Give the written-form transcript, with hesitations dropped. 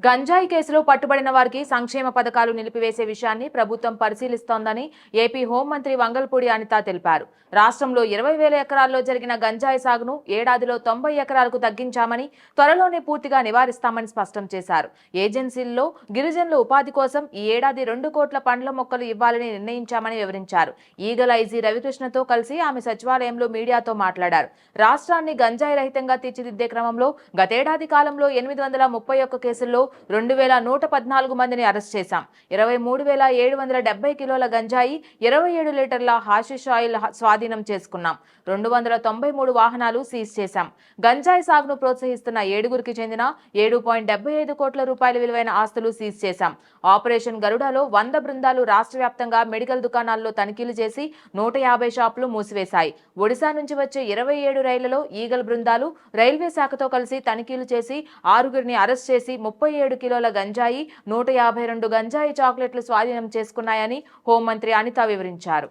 గంజాయి కేసులో పట్టుబడిన వారికి సంక్షేమ పథకాలు నిలిపివేసే విషయాన్ని ప్రభుత్వం పరిశీలిస్తోందని ఏపీ హోంమంత్రి వంగల్పూడి అనిత తెలిపారు. రాష్ట్రంలో 20,000 ఎకరాల్లో జరిగిన గంజాయి సాగును ఏడాదిలో 90 ఎకరాలకు తగ్గించామని, త్వరలోనే పూర్తిగా నివారిస్తామని స్పష్టం చేశారు. ఏజెన్సీల్లో గిరిజనుల ఉపాధి కోసం ఈ ఏడాది 2 కోట్ల పండ్ల మొక్కలు ఇవ్వాలని నిర్ణయించామని వివరించారు. ఈగల ఐజీ రవికృష్ణతో కలిసి ఆమె సచివాలయంలో మీడియాతో మాట్లాడారు. రాష్ట్రాన్ని గంజాయి రహితంగా తీర్చిదిద్దే క్రమంలో గతేడాది కాలంలో 831 కేసుల్లో 2,114 మందిని అరెస్ట్ చేశాం. 23,770 కిలోల గంజాయి, 27 లీటర్ల హాషిష్ ఆయిల్ స్వాధీనం చేసుకున్నాం. 293 వాహనాలు సీజ్ చేశాం. గంజాయి సాగును ప్రోత్సహిస్తున్న 7గురికి చెందిన 7.75 కోట్ల రూపాయల విలువైన ఆస్తులు సీజ్ చేశాం. ఆపరేషన్ గరుడలో 100 బృందాలు రాష్ట్ర వ్యాప్తంగా మెడికల్ దుకాణాల్లో తనిఖీలు చేసి 150 షాపులు మూసివేశాయి. ఒడిశా నుంచి వచ్చే 27 రైళ్లలో ఈగల్ బృందాలు రైల్వే శాఖతో కలిసి తనిఖీలు చేసి 6గురిని అరెస్ట్ చేసి 37 కిలోల గంజాయి, 152 గంజాయి చాక్లెట్లు స్వాధీనం చేసుకున్నాయని హోంమంత్రి అనిత వివరించారు.